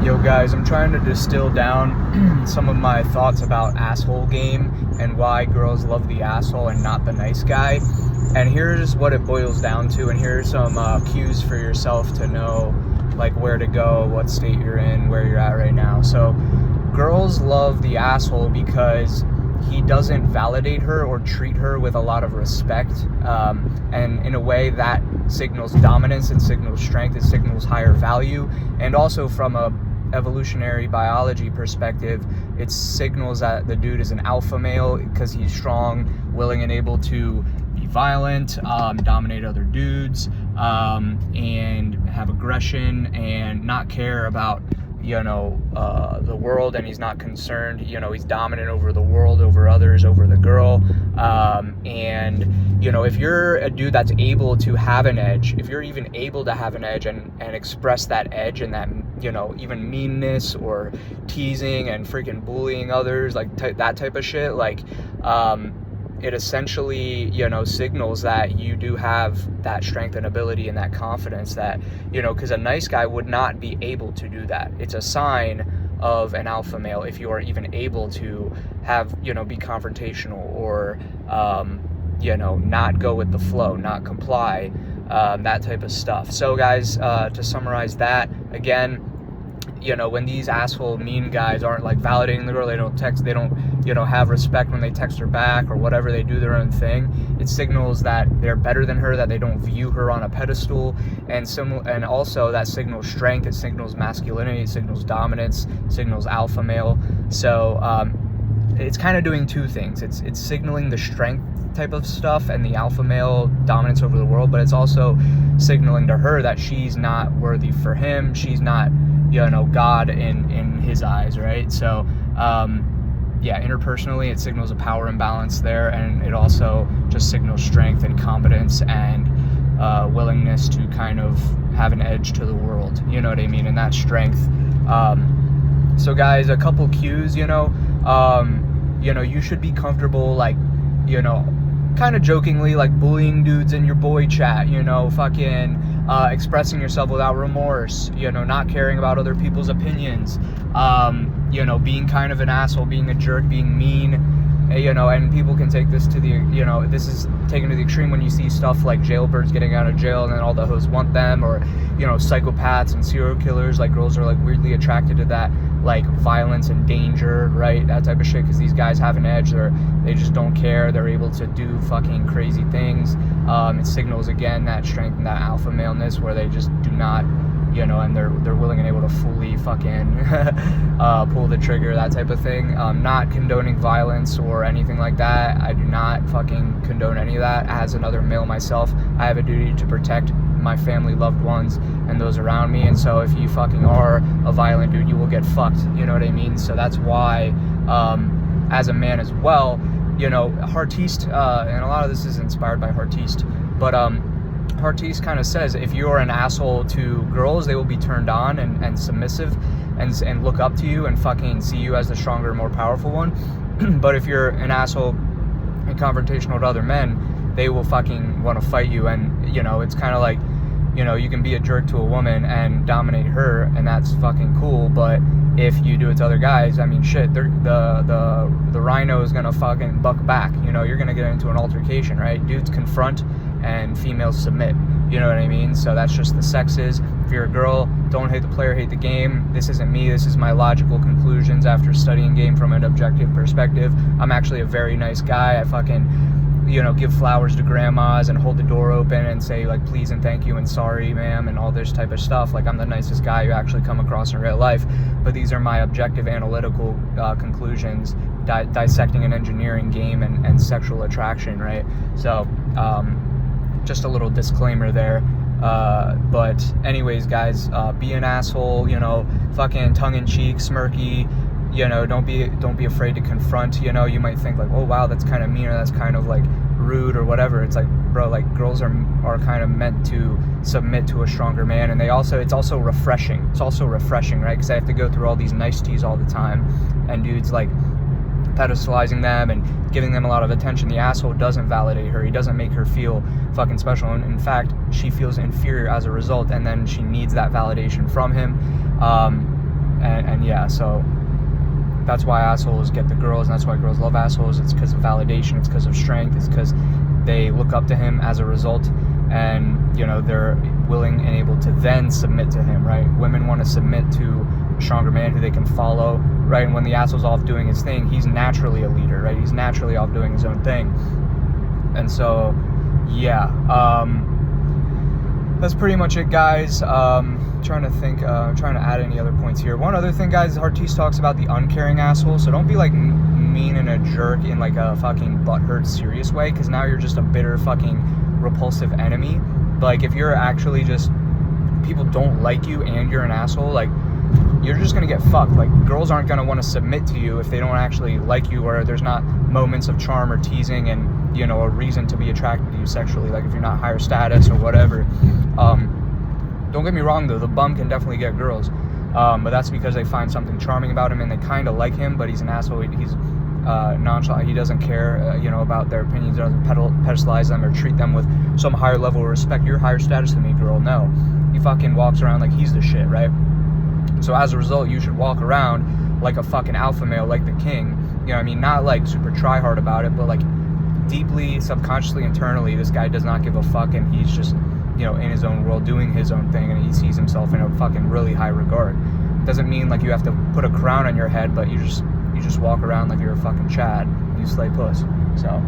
Yo guys, I'm trying to distill down some of my thoughts about asshole game and why girls love the asshole and not the nice guy. And here's what it boils down to, and here's some cues for yourself to know like where to go, what state you're in, where you're at right now. So girls love the asshole because he doesn't validate her or treat her with a lot of respect, and in a way that signals dominance and signals strength, it signals higher value. And also from a evolutionary biology perspective, it signals that the dude is an alpha male because he's strong, willing and able to be violent, dominate other dudes, and have aggression and not care about the world, and he's not concerned, he's dominant over the world, over others, over the girl, and if you're a dude that's able to have an edge, if you're even able to have an edge and express that edge and that, even meanness or teasing and freaking bullying others, like that type of shit, like, it essentially, signals that you do have that strength and ability and that confidence that, because a nice guy would not be able to do that. It's a sign of an alpha male if you are even able to have, be confrontational or, not go with the flow, not comply, that type of stuff. So guys, to summarize that, again, when these asshole mean guys aren't like validating the girl, they don't text, they don't, have respect when they text her back or whatever, they do their own thing, it signals that they're better than her, that they don't view her on a pedestal, and also that signals strength, it signals masculinity, it signals dominance, it signals alpha male. So it's kind of doing two things. It's signaling the strength type of stuff and the alpha male dominance over the world, but it's also signaling to her that she's not worthy for him, she's not God in his eyes, right? So interpersonally, it signals a power imbalance there, and it also just signals strength and competence and willingness to kind of have an edge to the world, you know what I mean? And that strength. So guys, a couple cues, you should be comfortable, like, kind of jokingly, like, bullying dudes in your boy chat, expressing yourself without remorse, not caring about other people's opinions, being kind of an asshole, being a jerk, being mean, and people can take this to the, this is taken to the extreme when you see stuff like jailbirds getting out of jail and then all the hoes want them, or, psychopaths and serial killers, like girls are like weirdly attracted to that, like violence and danger, right? That type of shit, because these guys have an edge, they just don't care, they're able to do fucking crazy things. It signals again that strength and that alpha maleness where they just do not, and they're willing and able to fully fucking pull the trigger, that type of thing. Not condoning violence or anything like that. I do not fucking condone any of that. As another male myself, I have a duty to protect my family, loved ones, and those around me. And so if you fucking are a violent dude, you will get fucked, you know what I mean? So that's why, as a man as well, Heartiste, and a lot of this is inspired by Heartiste, but Heartiste kind of says if you're an asshole to girls, they will be turned on and submissive and look up to you and fucking see you as the stronger, more powerful one. But if you're an asshole and confrontational to other men, they will fucking want to fight you. And it's kind of like, you can be a jerk to a woman and dominate her, and that's fucking cool. But if you do it to other guys, I mean, shit, the rhino is gonna fucking buck back. You're gonna get into an altercation, right? Dudes confront and females submit. You know what I mean? So that's just the sexes. If you're a girl, don't hate the player, hate the game. This isn't me. This is my logical conclusions after studying game from an objective perspective. I'm actually a very nice guy. I fucking give flowers to grandmas and hold the door open and say like please and thank you and sorry ma'am and all this type of stuff. Like, I'm the nicest guy you actually come across in real life. But these are my objective analytical conclusions, dissecting and engineering game and sexual attraction, right? So just a little disclaimer there. But anyways, guys, be an asshole, fucking tongue-in-cheek, smirky, don't be afraid to confront. You might think like, oh wow, that's kind of mean, or that's kind of like rude or whatever. It's like, bro, like girls are kind of meant to submit to a stronger man, and it's also refreshing. It's also refreshing, right? Because I have to go through all these niceties all the time, and dudes like pedestalizing them and giving them a lot of attention. The asshole doesn't validate her. He doesn't make her feel fucking special. And in fact, she feels inferior as a result, and then she needs that validation from him. yeah, so that's why assholes get the girls, and that's why girls love assholes. It's because of validation, it's because of strength, it's because they look up to him as a result, and you know, they're willing and able to then submit to him, right? Women want to submit to a stronger man who they can follow, right? And when the asshole's off doing his thing, he's naturally a leader, right? He's naturally off doing his own thing. And so yeah, that's pretty much it, guys. Trying to think, trying to add any other points here. One other thing, guys, Artis talks about the uncaring asshole. So don't be like mean and a jerk in like a fucking butthurt serious way, because now you're just a bitter fucking repulsive enemy. Like if you're actually just, people don't like you and you're an asshole, like you're just gonna get fucked. Like girls aren't gonna want to submit to you if they don't actually like you, or there's not moments of charm or teasing and, you know, a reason to be attracted to you sexually, like if you're not higher status or whatever. Don't get me wrong though, the bum can definitely get girls, but that's because they find something charming about him and they kind of like him, but he's an asshole. He's nonchalant, he doesn't care, you know, about their opinions, doesn't pedestalize them or treat them with some higher level of respect. You're higher status than me, girl. No, he fucking walks around like he's the shit, right? So as a result, you should walk around like a fucking alpha male, like the king. You know what I mean? Not like super try hard about it, but like deeply, subconsciously, internally, this guy does not give a fuck, and he's just, you know, in his own world doing his own thing, and he sees himself in a fucking really high regard. Doesn't mean like you have to put a crown on your head, but you just walk around like you're a fucking Chad. You slay puss. So